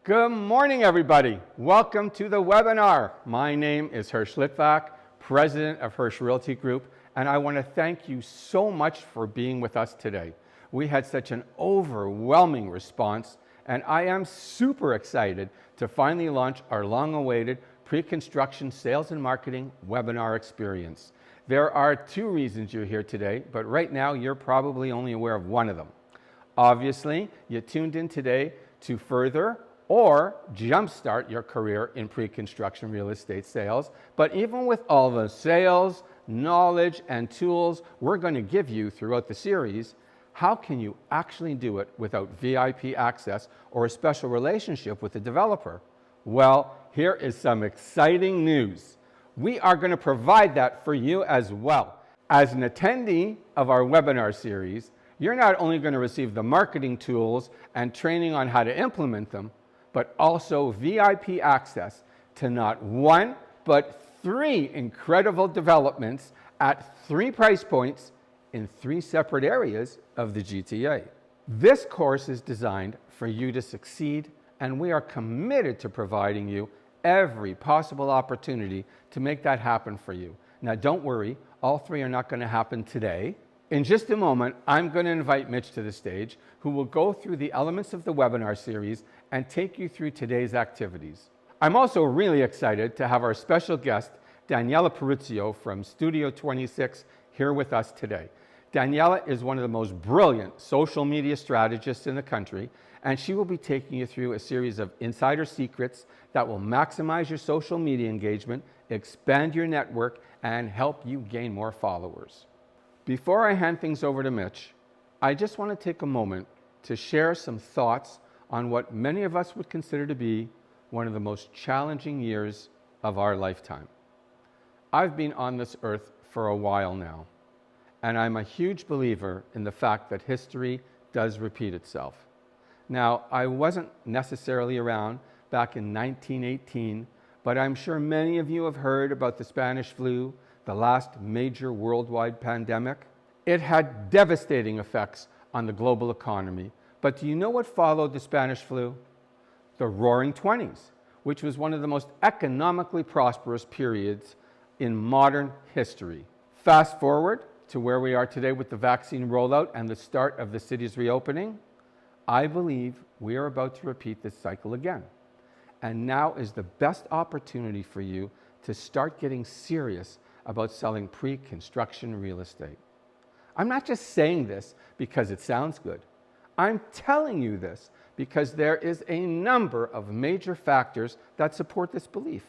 Good morning, everybody. Welcome to the webinar. My name is Hirsch Litvak, President of Hirsch Realty Group, and I want to thank you so much for being with us today. We had such an overwhelming response, and I am super excited to finally launch our long-awaited pre-construction sales and marketing webinar experience. There are two reasons you're here today, but right now you're probably only aware of one of them. Obviously, you tuned in today to further or jumpstart your career in pre-construction real estate sales. But even with all the sales, knowledge, and tools we're going to give you throughout the series, how can you actually do it without VIP access or a special relationship with the developer? Well, here is some exciting news. We are going to provide that for you as well. As an attendee of our webinar series, you're not only going to receive the marketing tools and training on how to implement them, but also VIP access to not one, but three incredible developments at three price points in three separate areas of the GTA. This course is designed for you to succeed, and we are committed to providing you every possible opportunity to make that happen for you. Now, don't worry, all three are not going to happen today. In just a moment, I'm going to invite Mitch to the stage, who will go through the elements of the webinar series and take you through today's activities. I'm also really excited to have our special guest, Daniela Peruzio from Studio 26, here with us today. Daniela is one of the most brilliant social media strategists in the country, and she will be taking you through a series of insider secrets that will maximize your social media engagement, expand your network, and help you gain more followers. Before I hand things over to Mitch, I just want to take a moment to share some thoughts on what many of us would consider to be one of the most challenging years of our lifetime. I've been on this earth for a while now, and I'm a huge believer in the fact that history does repeat itself. Now, I wasn't necessarily around back in 1918, but I'm sure many of you have heard about the Spanish flu, the last major worldwide pandemic. It had devastating effects on the global economy. But do you know what followed the Spanish flu? The Roaring '20s, which was one of the most economically prosperous periods in modern history. Fast forward to where we are today with the vaccine rollout and the start of the city's reopening. I believe we are about to repeat this cycle again. And now is the best opportunity for you to start getting serious about selling pre-construction real estate. I'm not just saying this because it sounds good. I'm telling you this because there is a number of major factors that support this belief.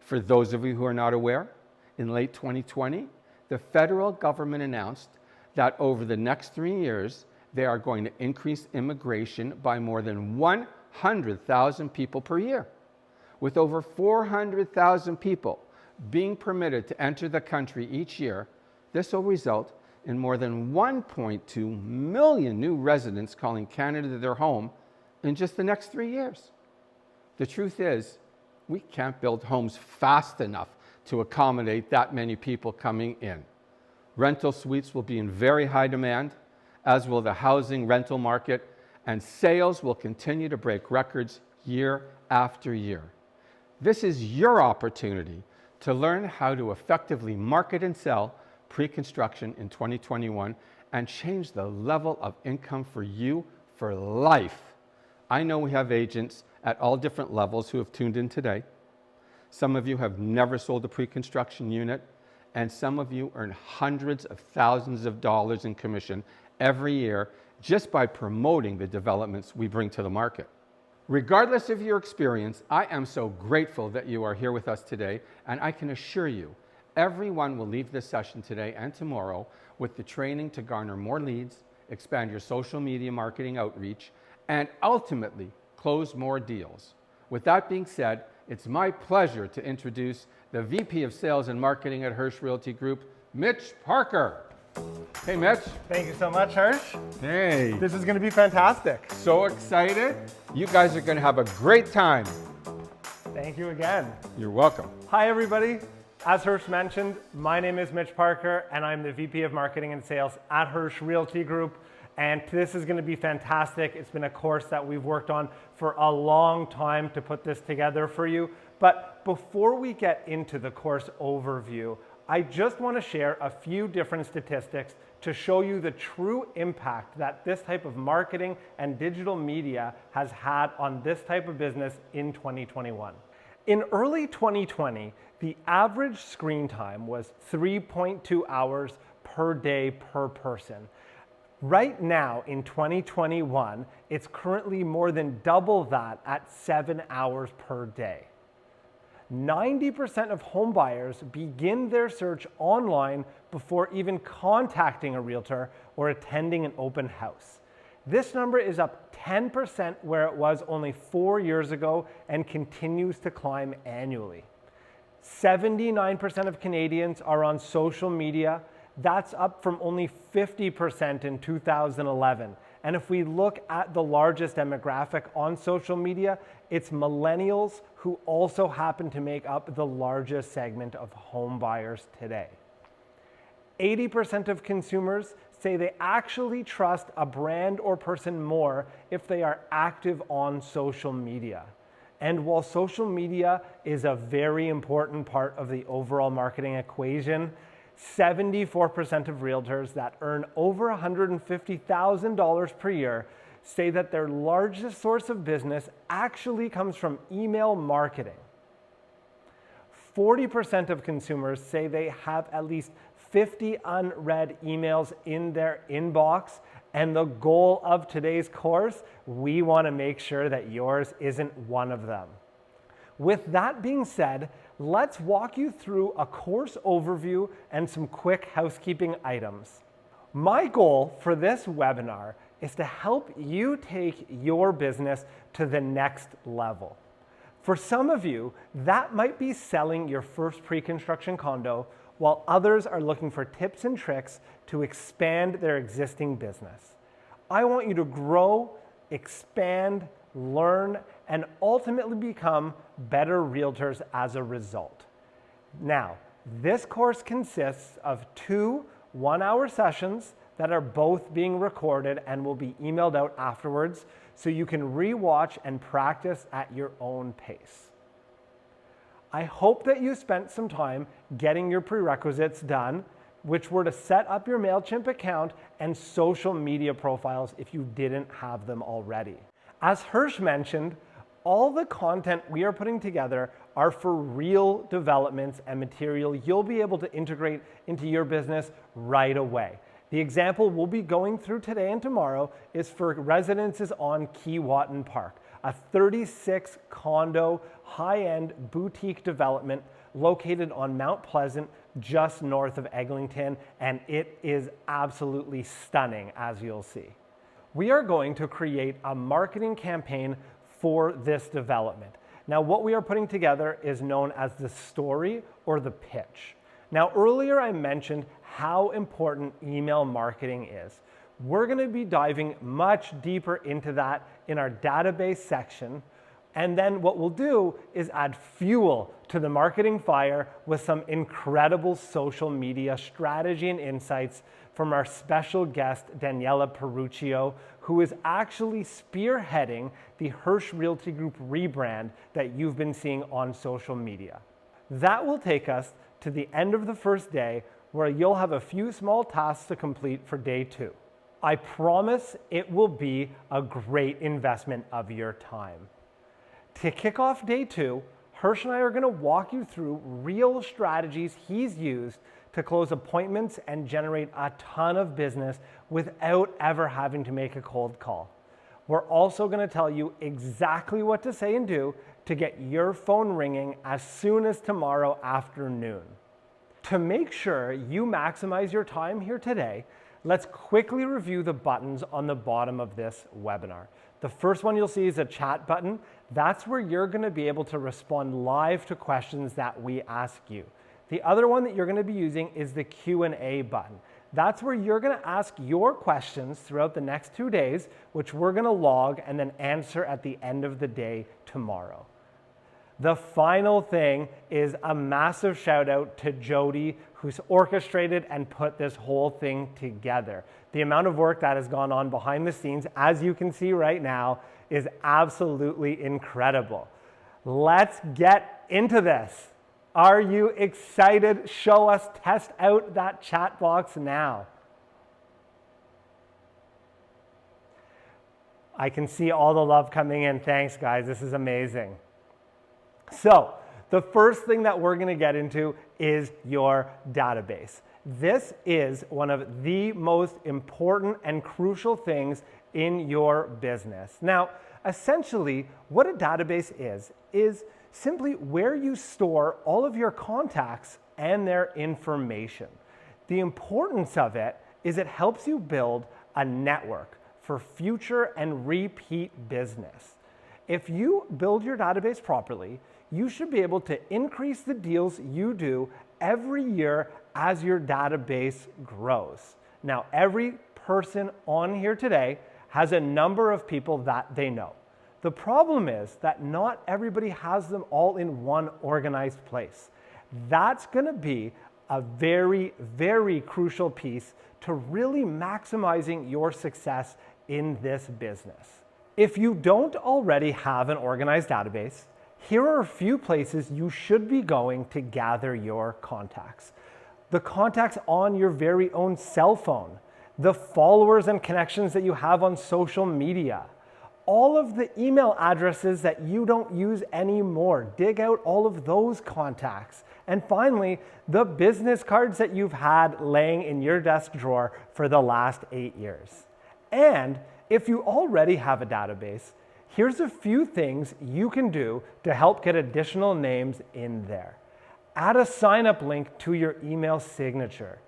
For those of you who are not aware, in late 2020, the federal government announced that over the next 3 years, they are going to increase immigration by more than 100,000 people per year. With over 400,000 people being permitted to enter the country each year, this will result in more than 1.2 million new residents calling Canada their home in just the next 3 years. The truth is, we can't build homes fast enough to accommodate that many people coming in. Rental suites will be in very high demand, as will the housing rental market, and sales will continue to break records year after year. This is your opportunity to learn how to effectively market and sell pre-construction in 2021 and change the level of income for you for life. I know we have agents at all different levels who have tuned in today. Some of you have never sold a pre-construction unit, and some of you earn hundreds of thousands of dollars in commission every year just by promoting the developments we bring to the market. Regardless of your experience, I am so grateful that you are here with us today, and I can assure you, everyone will leave this session today and tomorrow with the training to garner more leads, expand your social media marketing outreach, and ultimately close more deals. With that being said, it's my pleasure to introduce the VP of Sales and Marketing at Hirsch Realty Group, Mitch Parker. Hey, Mitch. Thank you so much, Hirsch. Hey. This is going to be fantastic. So excited. You guys are going to have a great time. Thank you again. You're welcome. Hi, everybody. As Hirsch mentioned, my name is Mitch Parker, and I'm the VP of Marketing and Sales at Hirsch Realty Group. And this is going to be fantastic. It's been a course that we've worked on for a long time to put this together for you. But before we get into the course overview, I just want to share a few different statistics to show you the true impact that this type of marketing and digital media has had on this type of business in 2021. In early 2020, the average screen time was 3.2 hours per day per person. Right now in 2021, it's currently more than double that at 7 hours per day. 90% of home buyers begin their search online before even contacting a realtor or attending an open house. This number is up 10% where it was only 4 years ago and continues to climb annually. 79% of Canadians are on social media. That's up from only 50% in 2011. And if we look at the largest demographic on social media, it's millennials, who also happen to make up the largest segment of home buyers today. 80% of consumers say they actually trust a brand or person more if they are active on social media. And while social media is a very important part of the overall marketing equation, 74% of realtors that earn over $150,000 per year say that their largest source of business actually comes from email marketing. 40% of consumers say they have at least 50 unread emails in their inbox, and the goal of today's course, we want to make sure that yours isn't one of them. With that being said, let's walk you through a course overview and some quick housekeeping items. My goal for this webinar is to help you take your business to the next level. For some of you, that might be selling your first pre-construction condo, while others are looking for tips and tricks to expand their existing business. I want you to grow, expand, learn, and ultimately become better realtors as a result. Now, this course consists of 2 one-hour sessions that are both being recorded and will be emailed out afterwards, so you can re-watch and practice at your own pace. I hope that you spent some time getting your prerequisites done, which were to set up your MailChimp account and social media profiles if you didn't have them already. As Hirsch mentioned, all the content we are putting together are for real developments and material you'll be able to integrate into your business right away. The example we'll be going through today and tomorrow is for residences on Keewatin Park, a 36 condo high-end boutique development located on Mount Pleasant, just north of Eglinton, and it is absolutely stunning, as you'll see. We are going to create a marketing campaign for this development. Now, what we are putting together is known as the story or the pitch. Now, earlier I mentioned how important email marketing is. We're going to be diving much deeper into that in our database section. And then what we'll do is add fuel to the marketing fire with some incredible social media strategy and insights from our special guest, Daniela Peruccio, who is actually spearheading the Hirsch Realty Group rebrand that you've been seeing on social media. That will take us to the end of the first day, where you'll have a few small tasks to complete for day 2. I promise it will be a great investment of your time. To kick off day 2, Hirsch and I are going to walk you through real strategies he's used to close appointments and generate a ton of business without ever having to make a cold call. We're also going to tell you exactly what to say and do to get your phone ringing as soon as tomorrow afternoon. To make sure you maximize your time here today, let's quickly review the buttons on the bottom of this webinar. The first one you'll see is a chat button. That's where you're going to be able to respond live to questions that we ask you. The other one that you're going to be using is the Q&A button. That's where you're going to ask your questions throughout the next 2 days, which we're going to log and then answer at the end of the day tomorrow. The final thing is a massive shout out to Jody, who's orchestrated and put this whole thing together. The amount of work that has gone on behind the scenes, as you can see right now, is absolutely incredible. Let's get into this. Are you excited? Show us, test out that chat box now. I can see all the love coming in. Thanks, guys. This is amazing. So, the first thing that we're going to get into is your database. This is one of the most important and crucial things in your business. Now, essentially, what a database is simply where you store all of your contacts and their information. The importance of it is it helps you build a network for future and repeat business. If you build your database properly, you should be able to increase the deals you do every year as your database grows. Now, every person on here today has a number of people that they know. The problem is that not everybody has them all in one organized place. That's going to be a very, very crucial piece to really maximizing your success in this business. If you don't already have an organized database, here are a few places you should be going to gather your contacts. The contacts on your very own cell phone, the followers and connections that you have on social media, all of the email addresses that you don't use anymore. Dig out all of those contacts. And finally, the business cards that you've had laying in your desk drawer for the last 8 years. And if you already have a database, here's a few things you can do to help get additional names in there. Add a sign-up link to your email signature.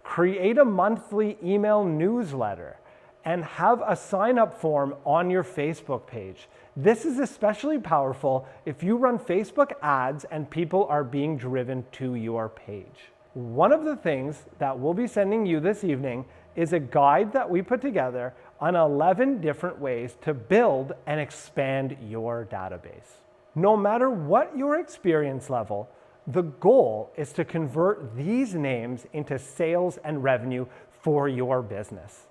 Create a monthly email newsletter and have a sign-up form on your Facebook page. This is especially powerful if you run Facebook ads and people are being driven to your page. One of the things that we'll be sending you this evening is a guide that we put together on 11 different ways to build and expand your database. No matter what your experience level, the goal is to convert these names into sales and revenue for your business.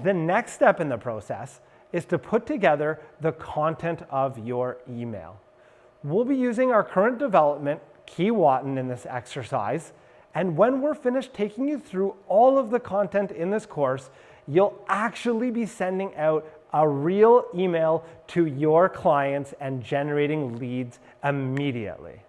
The next step in the process is to put together the content of your email. We'll be using our current development, Keywotton, in this exercise, and when we're finished taking you through all of the content in this course, you'll actually be sending out a real email to your clients and generating leads immediately.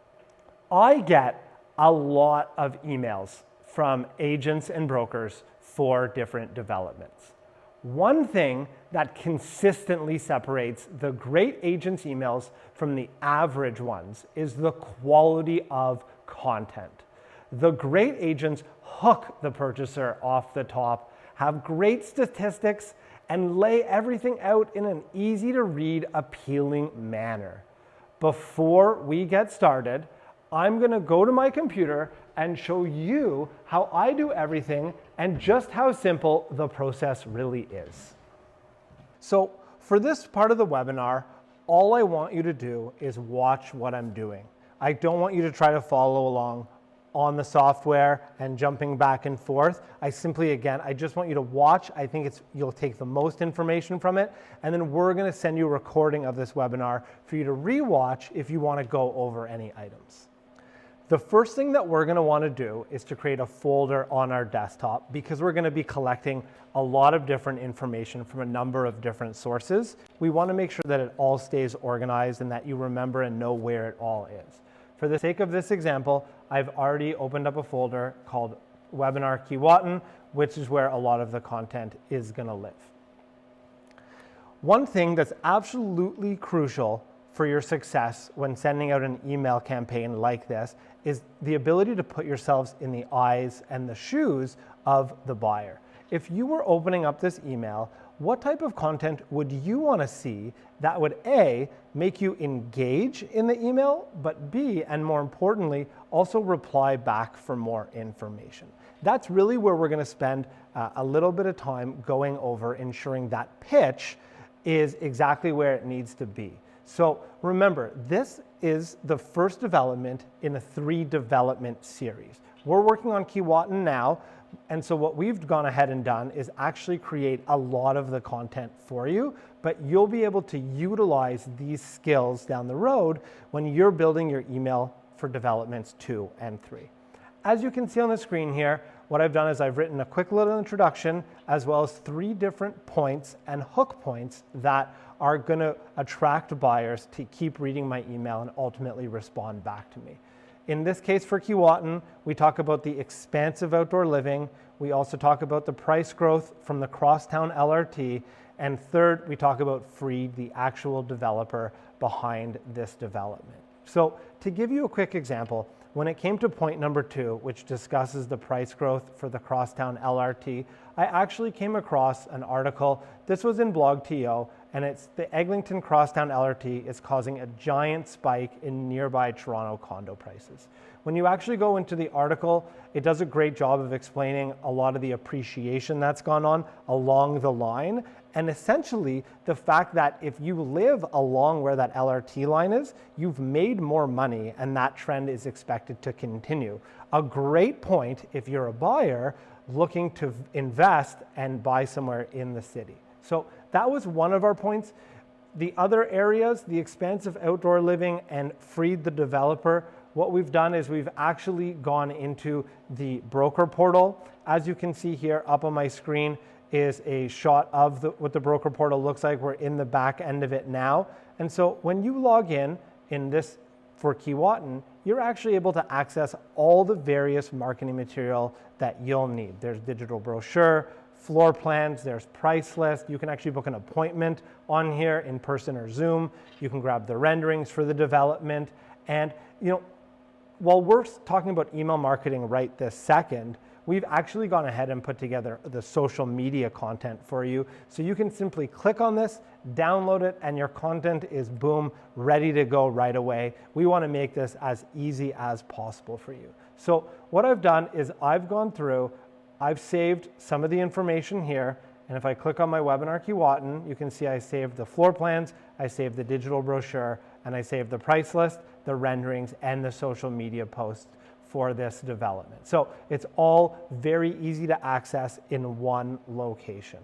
I get a lot of emails from agents and brokers for different developments. One thing that consistently separates the great agents' emails from the average ones is the quality of content. The great agents hook the purchaser off the top, have great statistics, and lay everything out in an easy to read, appealing manner. Before we get started, I'm going to go to my computer and show you how I do everything and just how simple the process really is. So for this part of the webinar, all I want you to do is watch what I'm doing. I don't want you to try to follow along on the software and jumping back and forth. I just want you to watch. I think you'll take the most information from it, and then we're going to send you a recording of this webinar for you to rewatch if you want to go over any items. The first thing that we're going to want to do is to create a folder on our desktop because we're going to be collecting a lot of different information from a number of different sources. We want to make sure that it all stays organized and that you remember and know where it all is. For the sake of this example, I've already opened up a folder called Webinar Keywotton, which is where a lot of the content is going to live. One thing that's absolutely crucial for your success when sending out an email campaign like this is the ability to put yourselves in the eyes and the shoes of the buyer. If you were opening up this email, what type of content would you want to see that would A, make you engage in the email, but B, and more importantly, also reply back for more information? That's really where we're going to spend a little bit of time going over ensuring that pitch is exactly where it needs to be. So remember, this is the first development in a 3-development series. We're working on Keewatin now, and so what we've gone ahead and done is actually create a lot of the content for you, but you'll be able to utilize these skills down the road when you're building your email for developments 2 and 3. As you can see on the screen here, what I've done is I've written a quick little introduction as well as 3 different points and hook points that are going to attract buyers to keep reading my email and ultimately respond back to me. In this case for Keewatin, we talk about the expansive outdoor living. We also talk about the price growth from the Crosstown LRT. And third, we talk about Freed, the actual developer behind this development. So to give you a quick example, when it came to point number 2, which discusses the price growth for the Crosstown LRT, I actually came across an article. This was in BlogTO, and it's the Eglinton Crosstown LRT is causing a giant spike in nearby Toronto condo prices. When you actually go into the article, it does a great job of explaining a lot of the appreciation that's gone on along the line. And essentially, the fact that if you live along where that LRT line is, you've made more money, and that trend is expected to continue. A great point if you're a buyer looking to invest and buy somewhere in the city. So that was one of our points. The other areas, the expansive outdoor living and Freed the developer, what we've done is we've actually gone into the broker portal. As you can see here up on my screen is a shot of what the broker portal looks like. We're in the back end of it now. And so when you log in this for Keewatin, you're actually able to access all the various marketing material that you'll need. There's digital brochure, floor plans, there's price list. You can actually book an appointment on here in person or Zoom. You can grab the renderings for the development. And while we're talking about email marketing right this second, we've actually gone ahead and put together the social media content for you. So you can simply click on this, download it, and your content is boom, ready to go right away. We want to make this as easy as possible for you. So what I've done is I've gone through, I've saved some of the information here. And if I click on my webinar Keewatin, you can see I saved the floor plans, I saved the digital brochure, and I saved the price list, the renderings, and the social media posts for this development. So it's all very easy to access in one location.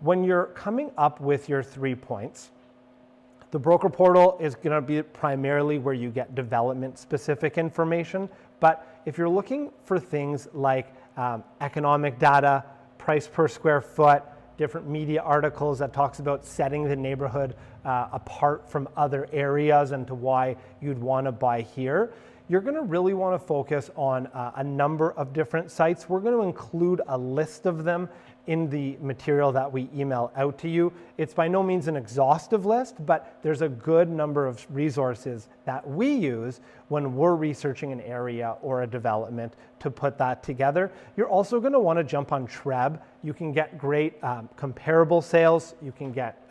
When you're coming up with your 3 points, the broker portal is going to be primarily where you get development specific information. But if you're looking for things like economic data, price per square foot, different media articles that talks about setting the neighborhood apart from other areas and to why you'd want to buy here, you're going to really want to focus on a number of different sites. We're going to include a list of them in the material that we email out to you. It's by no means an exhaustive list, but there's a good number of resources that we use when we're researching an area or a development to put that together. You're also going to want to jump on Treb. You can get great comparable sales. You can get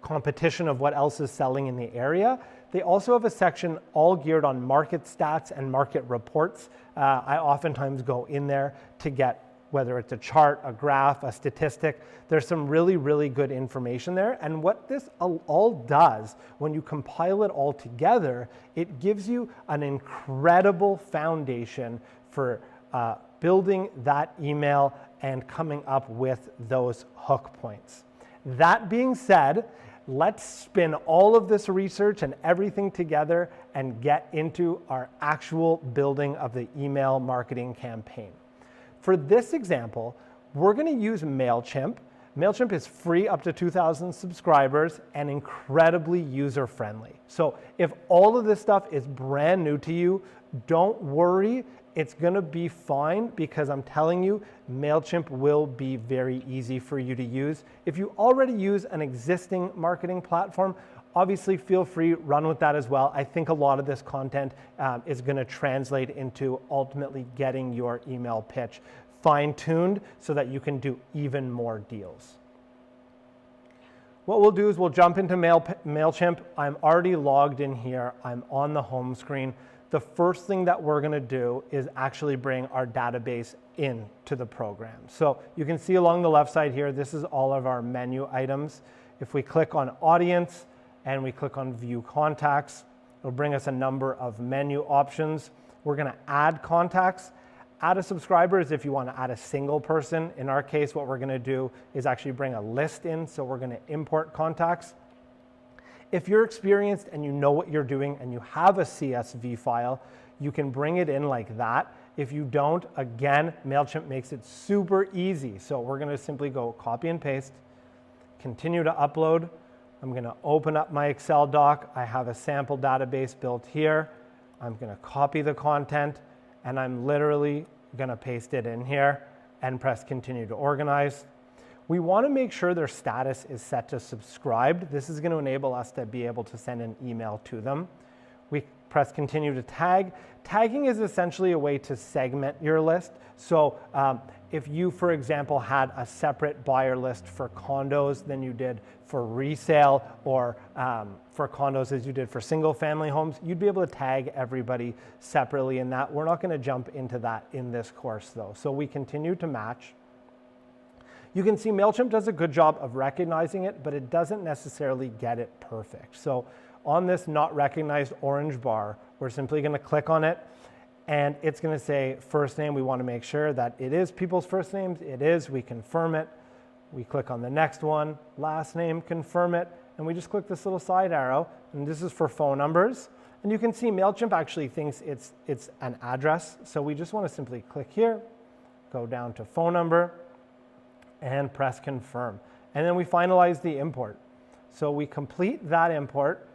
competition of what else is selling in the area. They also have a section all geared on market stats and market reports. I oftentimes go in there to get whether it's a chart, a graph, a statistic. There's some really, really good information there. And what this all does, when you compile it all together, it gives you an incredible foundation for building that email and coming up with those hook points. That being said, let's spin all of this research and everything together and get into our actual building of the email marketing campaign. For this example, we're going to use MailChimp. MailChimp is free up to 2,000 subscribers and incredibly user-friendly. So if all of this stuff is brand new to you, don't worry. It's going to be fine because I'm telling you, MailChimp will be very easy for you to use. If you already use an existing marketing platform, obviously feel free, run with that as well. I think a lot of this content is going to translate into ultimately getting your email pitch fine-tuned so that you can do even more deals. What we'll do is we'll jump into MailChimp. I'm already logged in here. I'm on the home screen. The first thing that we're going to do is actually bring our database into the program. So you can see along the left side here, this is all of our menu items. If we click on audience and we click on view contacts, it'll bring us a number of menu options. We're going to add contacts. Add a subscriber is if you want to add a single person. In our case, what we're going to do is actually bring a list in, so we're going to import contacts. If you're experienced and you know what you're doing and you have a CSV file, you can bring it in like that. If you don't, again, MailChimp makes it super easy. So we're going to simply go copy and paste, continue to upload. I'm going to open up my Excel doc. I have a sample database built here. I'm going to copy the content, and I'm literally going to paste it in here and press continue to organize. We want to make sure their status is set to subscribed. This is going to enable us to be able to send an email to them. We press continue to tag. Tagging is essentially a way to segment your list. So if you, for example, had a separate buyer list for condos than you did for resale, or for condos as you did for single family homes, you'd be able to tag everybody separately in that. We're not going to jump into that in this course though. So we continue to match. You can see MailChimp does a good job of recognizing it, but it doesn't necessarily get it perfect. So on this not recognized orange bar, we're simply going to click on it, and it's going to say first name. We want to make sure that it is people's first names. It is. We confirm it. We click on the next one, last name, confirm it, and we just click this little side arrow, and this is for phone numbers. And you can see MailChimp actually thinks it's an address, so we just want to simply click here, go down to phone number, and press confirm. And then we finalize the import. So we complete that import,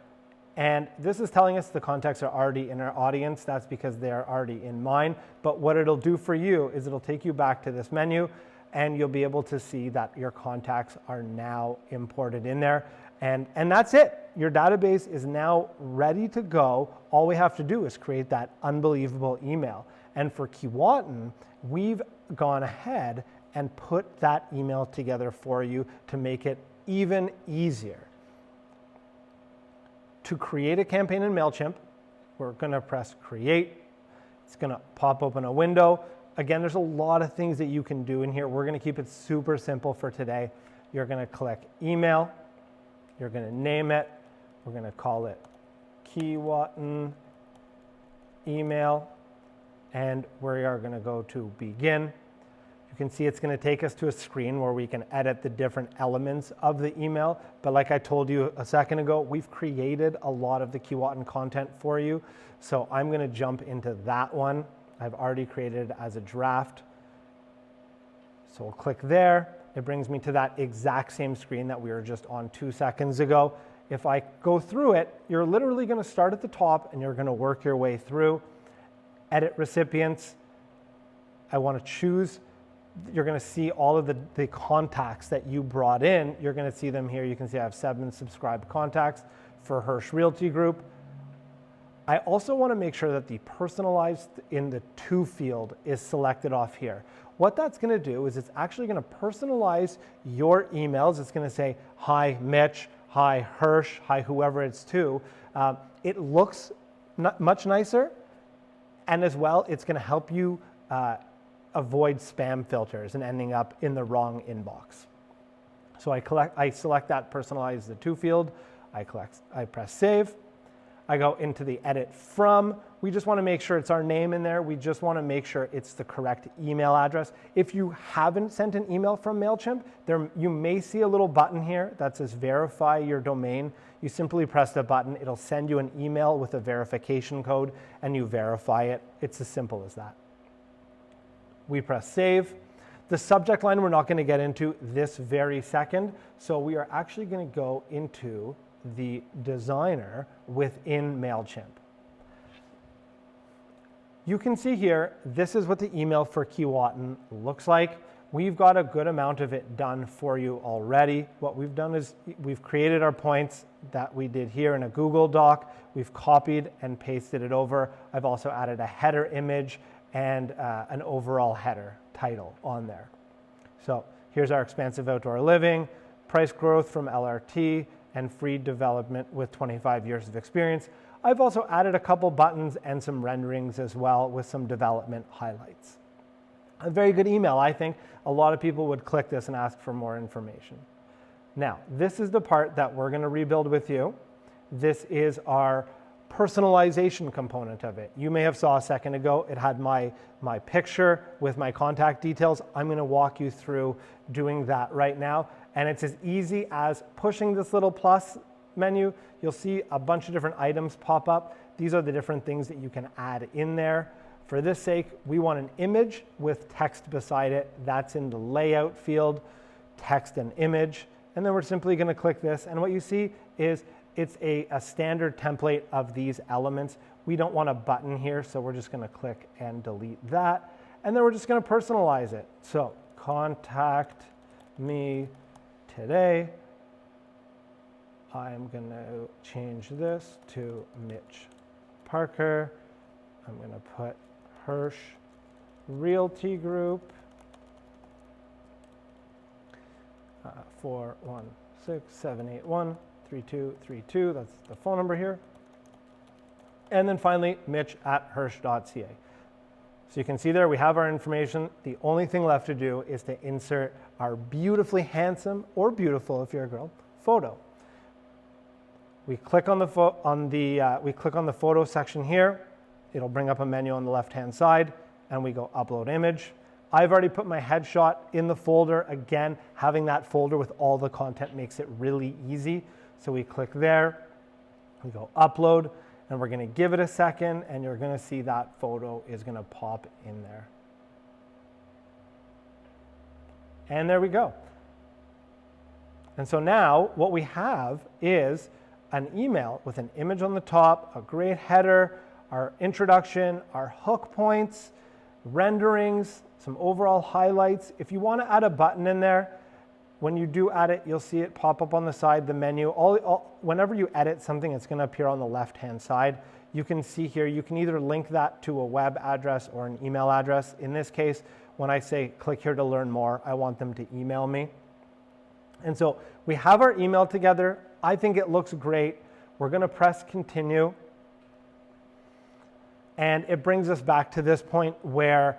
and this is telling us the contacts are already in our audience. That's because they are already in mine. But what it'll do for you is it'll take you back to this menu, and you'll be able to see that your contacts are now imported in there. And that's it. Your database is now ready to go. All we have to do is create that unbelievable email. And for Keewatin, we've gone ahead and put that email together for you to make it even easier. To create a campaign in MailChimp, we're going to press create. It's going to pop open a window. Again, there's a lot of things that you can do in here. We're going to keep it super simple for today. You're going to click email. You're going to name it. We're going to call it Keewatin email. And we are going to go to begin. You can see it's going to take us to a screen where we can edit the different elements of the email. But like I told you a second ago, we've created a lot of the Keewatin content for you. So I'm going to jump into that one. I've already created it as a draft. So we'll click there. It brings me to that exact same screen that we were just on 2 seconds ago. If I go through it, you're literally going to start at the top and you're going to work your way through. Edit recipients. I want to choose. You're going to see all of the contacts that you brought in. You're going to see them here. You can see I have 7 subscribed contacts for Hirsch Realty Group. I also want to make sure that the personalized in the to field is selected off here. What that's going to do is it's actually going to personalize your emails. It's going to say, hi Mitch, hi Hirsch, hi whoever it's to. It looks much nicer, and as well, it's going to help you avoid spam filters and ending up in the wrong inbox. So I select that personalize the to field. I press save. I go into the edit from. We just want to make sure it's our name in there. We just want to make sure it's the correct email address. If you haven't sent an email from MailChimp, you may see a little button here that says verify your domain. You simply press the button. It'll send you an email with a verification code, and you verify it. It's as simple as that. We press save. The subject line we're not going to get into this very second, so we are actually going to go into the designer within MailChimp. You can see here, this is what the email for Keewatin looks like. We've got a good amount of it done for you already. What we've done is we've created our points that we did here in a Google Doc. We've copied and pasted it over. I've also added a header image and an overall header title on there. So here's our expansive outdoor living, price growth from LRT, and free development with 25 years of experience. I've also added a couple buttons and some renderings as well with some development highlights. A very good email, I think. A lot of people would click this and ask for more information. Now, this is the part that we're going to rebuild with you. This is our personalization component of it. You may have saw a second ago, it had my picture with my contact details. I'm going to walk you through doing that right now. And it's as easy as pushing this little plus menu. You'll see a bunch of different items pop up. These are the different things that you can add in there. For this sake, we want an image with text beside it. That's in the layout field, text and image. And then we're simply going to click this. And what you see is it's a standard template of these elements. We don't want a button here, so we're just going to click and delete that. And then we're just going to personalize it. So contact me today. I'm going to change this to Mitch Parker. I'm going to put Hirsch Realty Group 416-781-3232. That's the phone number here. And then finally, Mitch@Hirsch.ca. So you can see there we have our information. The only thing left to do is to insert our beautifully handsome, or beautiful if you're a girl, photo. We click on the photo section here. It'll bring up a menu on the left-hand side, and we go upload image. I've already put my headshot in the folder. Again, having that folder with all the content makes it really easy. So we click there, we go upload, and we're going to give it a second, and you're going to see that photo is going to pop in there. And there we go. And so now what we have is an email with an image on the top, a great header, our introduction, our hook points, renderings, some overall highlights. If you want to add a button in there, when you do add it, you'll see it pop up on the side, the menu. Whenever you edit something, it's going to appear on the left-hand side. You can see here, you can either link that to a web address or an email address. In this case, when I say click here to learn more, I want them to email me. And so we have our email together. I think it looks great. We're going to press continue. And it brings us back to this point where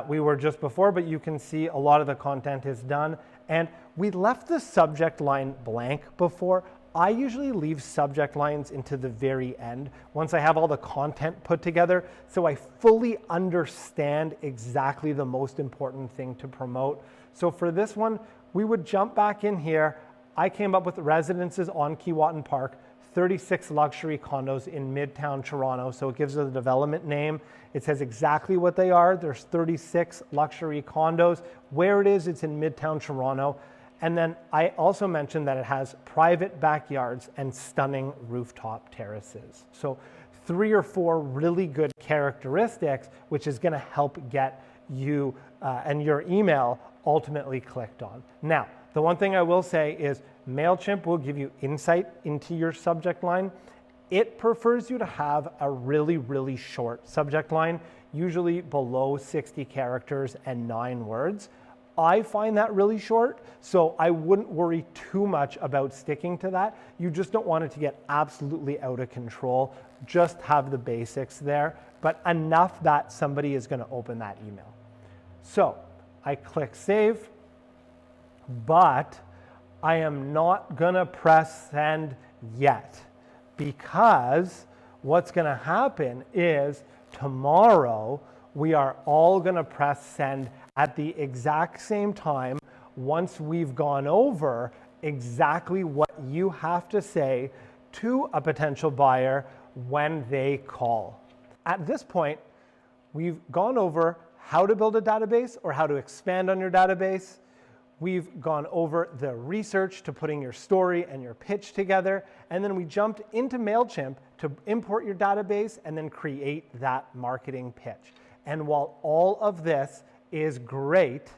we were just before, but you can see a lot of the content is done. And we left the subject line blank before. I usually leave subject lines into the very end once I have all the content put together, so I fully understand exactly the most important thing to promote. So for this one, we would jump back in here. I came up with residences on Keewatin Park, 36 luxury condos in Midtown Toronto. So it gives it a development name. It says exactly what they are. There's 36 luxury condos. Where it is, it's in Midtown Toronto. And then I also mentioned that it has private backyards and stunning rooftop terraces. So 3 or 4 really good characteristics, which is going to help get you and your email ultimately clicked on. Now, the one thing I will say is MailChimp will give you insight into your subject line. It prefers you to have a really, really short subject line, usually below 60 characters and 9 words. I find that really short, so I wouldn't worry too much about sticking to that. You just don't want it to get absolutely out of control. Just have the basics there, but enough that somebody is going to open that email. So I click save, but I am not going to press send yet, because what's going to happen is tomorrow we are all going to press send at the exact same time once we've gone over exactly what you have to say to a potential buyer when they call. At this point, we've gone over how to build a database or how to expand on your database. We've gone over the research to putting your story and your pitch together, and then we jumped into MailChimp to import your database and then create that marketing pitch. And while all of this is great,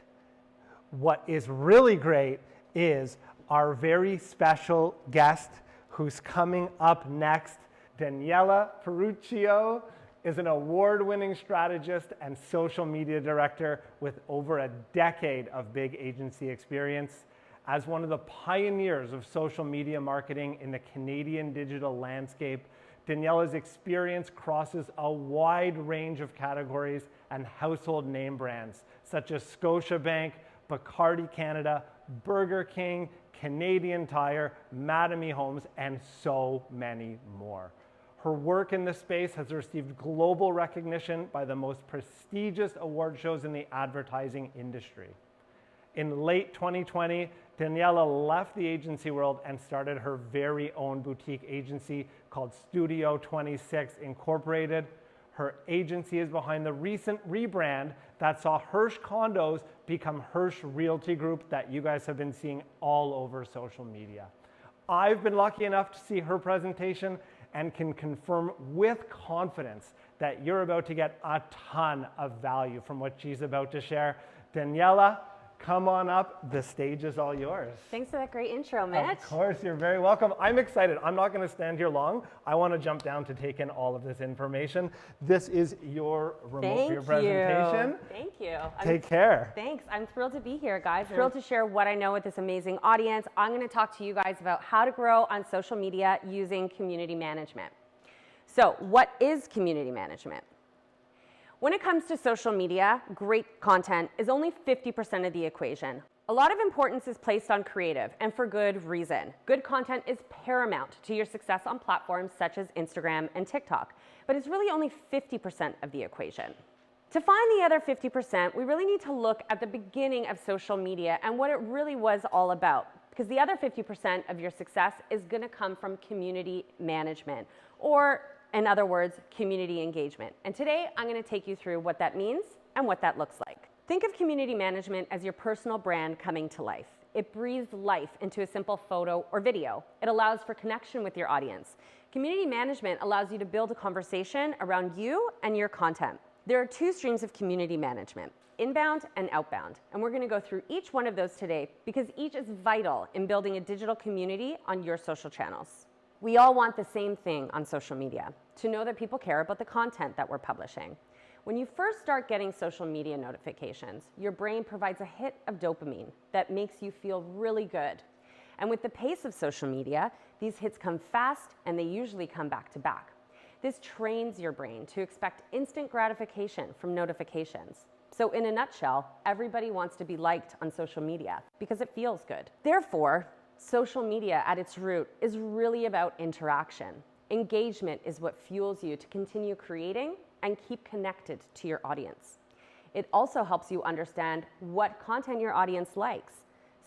what is really great is our very special guest who's coming up next. Daniela Ferruccio is an award-winning strategist and social media director with over a decade of big agency experience. As one of the pioneers of social media marketing in the Canadian digital landscape, Daniela's experience crosses a wide range of categories and household name brands, such as Scotiabank, Bacardi Canada, Burger King, Canadian Tire, Madame E Homes, and so many more. Her work in this space has received global recognition by the most prestigious award shows in the advertising industry. In late 2020, Daniela left the agency world and started her very own boutique agency called Studio 26 Incorporated. Her agency is behind the recent rebrand that saw Hirsch Condos become Hirsch Realty Group that you guys have been seeing all over social media. I've been lucky enough to see her presentation and can confirm with confidence that you're about to get a ton of value from what she's about to share. Daniela, come on up. The stage is all yours. Thanks for that great intro, Mitch. Of course, you're very welcome. I'm excited. I'm not going to stand here long. I want to jump down to take in all of this information. This is your remote for your presentation. Thank you. Take care. Thanks. I'm thrilled to be here, guys. Thrilled to share what I know with this amazing audience. I'm going to talk to you guys about how to grow on social media using community management. So, what is community management? When it comes to social media, great content is only 50% of the equation. A lot of importance is placed on creative, and for good reason. Good content is paramount to your success on platforms such as Instagram and TikTok, but it's really only 50% of the equation. To find the other 50%, we really need to look at the beginning of social media and what it really was all about, because the other 50% of your success is going to come from community management, or in other words, community engagement. And today, I'm going to take you through what that means and what that looks like. Think of community management as your personal brand coming to life. It breathes life into a simple photo or video. It allows for connection with your audience. Community management allows you to build a conversation around you and your content. There are two streams of community management, inbound and outbound. And we're going to go through each one of those today because each is vital in building a digital community on your social channels. We all want the same thing on social media, to know that people care about the content that we're publishing. When you first start getting social media notifications, your brain provides a hit of dopamine that makes you feel really good. And with the pace of social media, these hits come fast and they usually come back to back. This trains your brain to expect instant gratification from notifications. So in a nutshell, everybody wants to be liked on social media because it feels good. Therefore, social media at its root is really about interaction. Engagement is what fuels you to continue creating and keep connected to your audience. It also helps you understand what content your audience likes,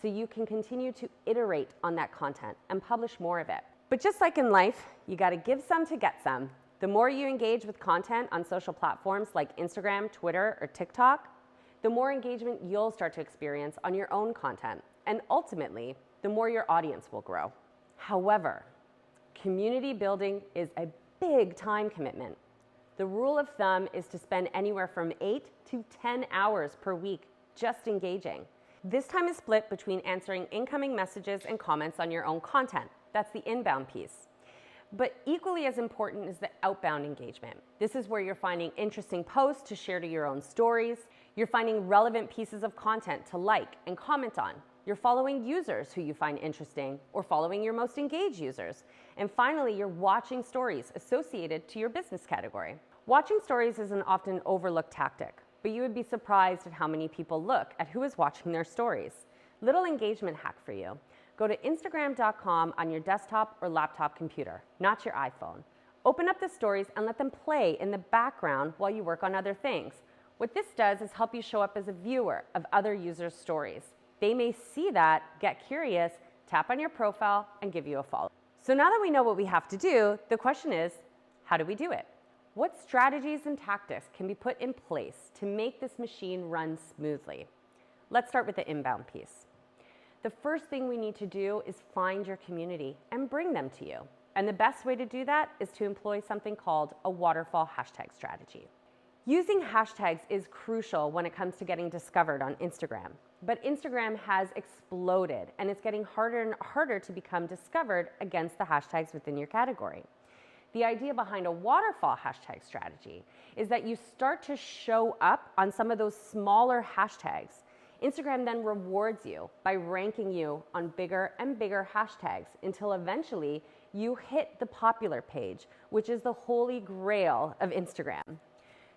so you can continue to iterate on that content and publish more of it. But just like in life, you gotta give some to get some. The more you engage with content on social platforms like Instagram, Twitter, or TikTok, the more engagement you'll start to experience on your own content. And ultimately, the more your audience will grow. However, community building is a big time commitment. The rule of thumb is to spend anywhere from 8 to 10 hours per week just engaging. This time is split between answering incoming messages and comments on your own content. That's the inbound piece. But equally as important is the outbound engagement. This is where you're finding interesting posts to share to your own stories. You're finding relevant pieces of content to like and comment on. You're following users who you find interesting or following your most engaged users. And finally, you're watching stories associated to your business category. Watching stories is an often overlooked tactic, but you would be surprised at how many people look at who is watching their stories. Little engagement hack for you. Go to Instagram.com on your desktop or laptop computer, not your iPhone. Open up the stories and let them play in the background while you work on other things. What this does is help you show up as a viewer of other users' stories. They may see that, get curious, tap on your profile, and give you a follow. So now that we know what we have to do, the question is, how do we do it? What strategies and tactics can be put in place to make this machine run smoothly? Let's start with the inbound piece. The first thing we need to do is find your community and bring them to you. And the best way to do that is to employ something called a waterfall hashtag strategy. Using hashtags is crucial when it comes to getting discovered on Instagram. But Instagram has exploded and it's getting harder and harder to become discovered against the hashtags within your category. The idea behind a waterfall hashtag strategy is that you start to show up on some of those smaller hashtags. Instagram then rewards you by ranking you on bigger and bigger hashtags until eventually you hit the popular page, which is the holy grail of Instagram.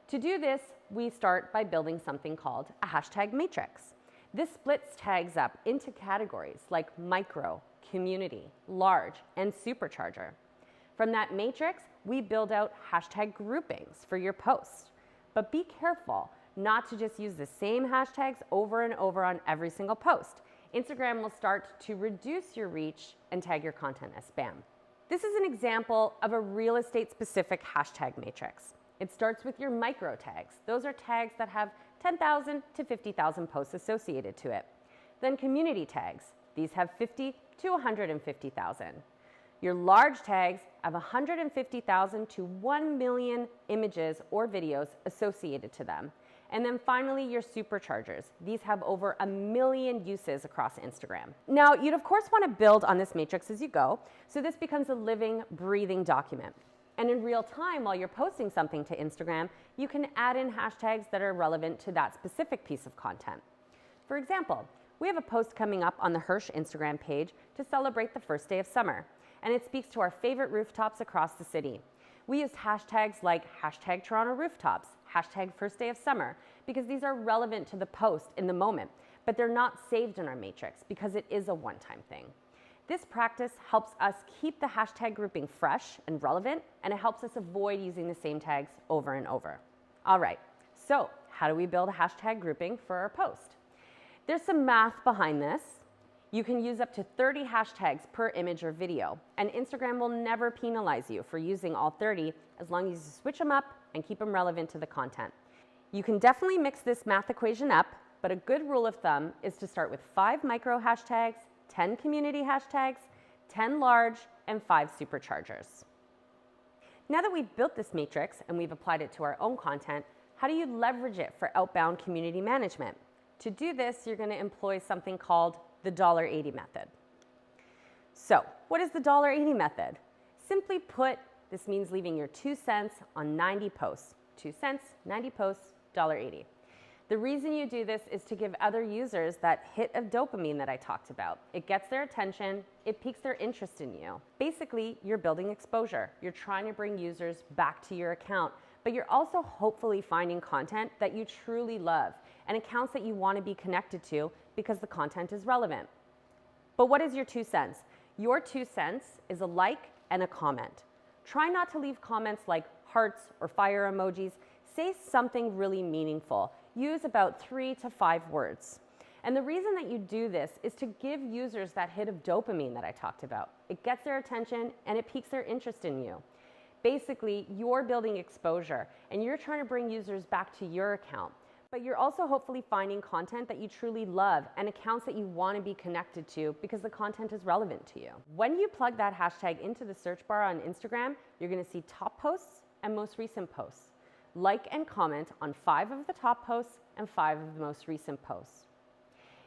To do this, we start by building something called a hashtag matrix. This splits tags up into categories like micro, community, large, and supercharger. From that matrix, we build out hashtag groupings for your posts. But be careful not to just use the same hashtags over and over on every single post. Instagram will start to reduce your reach and tag your content as spam. This is an example of a real estate specific hashtag matrix. It starts with your micro tags. Those are tags that have 10,000 to 50,000 posts associated to it. Then community tags. These have 50 to 150,000. Your large tags have 150,000 to 1 million images or videos associated to them. And then finally, your superchargers. These have over 1 million uses across Instagram. Now, you'd of course want to build on this matrix as you go, so this becomes a living, breathing document. And in real time, while you're posting something to Instagram, you can add in hashtags that are relevant to that specific piece of content. For example, we have a post coming up on the Hirsch Instagram page to celebrate the first day of summer, and it speaks to our favorite rooftops across the city. We used hashtags like hashtag Toronto rooftops, hashtag first day of summer, because these are relevant to the post in the moment, but they're not saved in our matrix because it is a one-time thing. This practice helps us keep the hashtag grouping fresh and relevant, and it helps us avoid using the same tags over and over. All right, so how do we build a hashtag grouping for our post? There's some math behind this. You can use up to 30 hashtags per image or video, and Instagram will never penalize you for using all 30 as long as you switch them up and keep them relevant to the content. You can definitely mix this math equation up, but a good rule of thumb is to start with 5 micro hashtags, 10 community hashtags, 10 large, and 5 superchargers. Now that we've built this matrix and we've applied it to our own content, how do you leverage it for outbound community management? To do this, you're going to employ something called the $80 method. So, what is the $80 method? Simply put, this means leaving your 2 cents on 90 posts. 2 cents, 90 posts, $80. The reason you do this is to give other users that hit of dopamine that I talked about. It gets their attention, it piques their interest in you. Basically, you're building exposure. You're trying to bring users back to your account, but you're also hopefully finding content that you truly love and accounts that you want to be connected to because the content is relevant. But what is your 2 cents? Your 2 cents is a like and a comment. Try not to leave comments like hearts or fire emojis. Say something really meaningful. Use about 3 to 5 words. And the reason that you do this is to give users that hit of dopamine that I talked about. It gets their attention and it piques their interest in you. Basically, you're building exposure and you're trying to bring users back to your account. But you're also hopefully finding content that you truly love and accounts that you want to be connected to because the content is relevant to you. When you plug that hashtag into the search bar on Instagram, you're going to see top posts and most recent posts. Like and comment on 5 of the top posts and 5 of the most recent posts.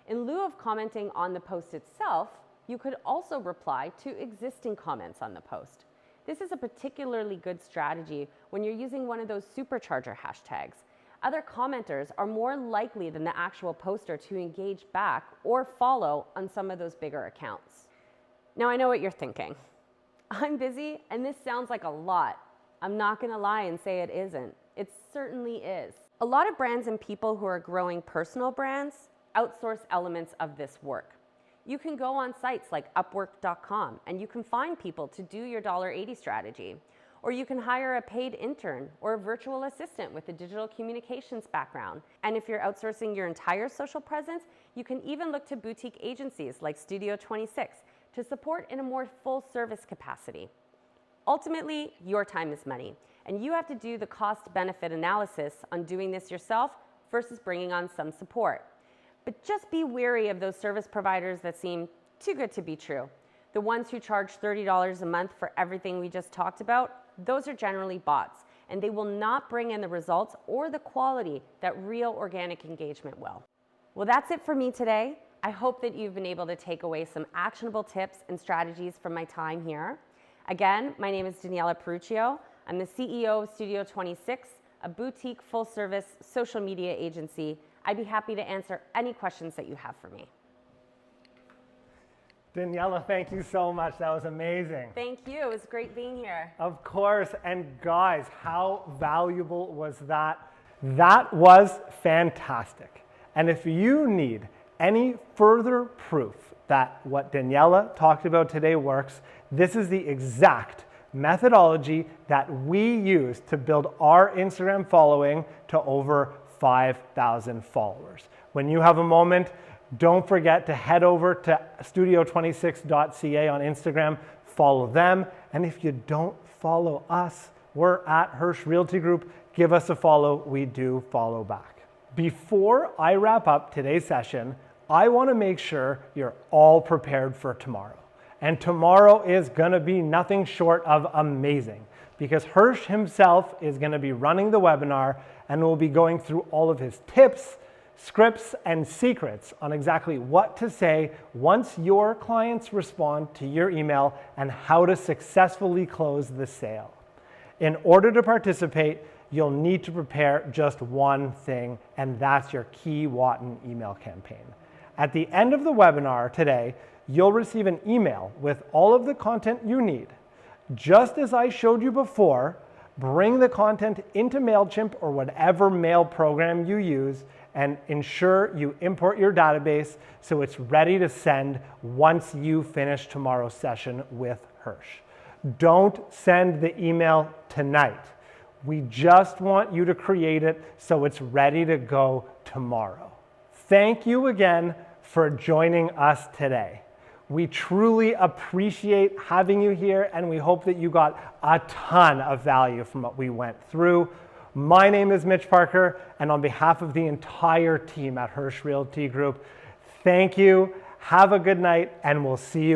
In lieu of commenting on the post itself, you could also reply to existing comments on the post. This is a particularly good strategy when you're using one of those supercharger hashtags. Other commenters are more likely than the actual poster to engage back or follow on some of those bigger accounts. Now I know what you're thinking. I'm busy and this sounds like a lot. I'm not going to lie and say it isn't. It certainly is. A lot of brands and people who are growing personal brands outsource elements of this work. You can go on sites like Upwork.com and you can find people to do your $80 strategy. Or you can hire a paid intern or a virtual assistant with a digital communications background. And if you're outsourcing your entire social presence, you can even look to boutique agencies like Studio 26 to support in a more full service capacity. Ultimately, your time is money, and you have to do the cost-benefit analysis on doing this yourself versus bringing on some support. But just be wary of those service providers that seem too good to be true. The ones who charge $30 a month for everything we just talked about, those are generally bots, and they will not bring in the results or the quality that real organic engagement will. Well, that's it for me today. I hope that you've been able to take away some actionable tips and strategies from my time here. Again, my name is Daniela Peruccio. I'm the CEO of Studio 26, a boutique full-service social media agency. I'd be happy to answer any questions that you have for me. Daniela, thank you so much. That was amazing. Thank you. It was great being here. Of course. And guys, how valuable was that? That was fantastic. And if you need any further proof that what Daniela talked about today works, this is the exact methodology that we use to build our Instagram following to over 5,000 followers. When you have a moment, don't forget to head over to studio26.ca on Instagram, follow them, and if you don't follow us, we're at Hirsch Realty Group. Give us a follow, we do follow back. Before I wrap up today's session, I want to make sure you're all prepared for tomorrow. And tomorrow is going to be nothing short of amazing because Hirsch himself is going to be running the webinar and we'll be going through all of his tips, scripts, and secrets on exactly what to say once your clients respond to your email and how to successfully close the sale. In order to participate, you'll need to prepare just one thing, and that's your Key Wotton email campaign. At the end of the webinar today, you'll receive an email with all of the content you need. Just as I showed you before, bring the content into MailChimp or whatever mail program you use and ensure you import your database so it's ready to send once you finish tomorrow's session with Hirsch. Don't send the email tonight. We just want you to create it so it's ready to go tomorrow. Thank you again for joining us today. We truly appreciate having you here, and we hope that you got a ton of value from what we went through. My name is Mitch Parker, and on behalf of the entire team at Hirsch Realty Group, thank you, have a good night, and we'll see you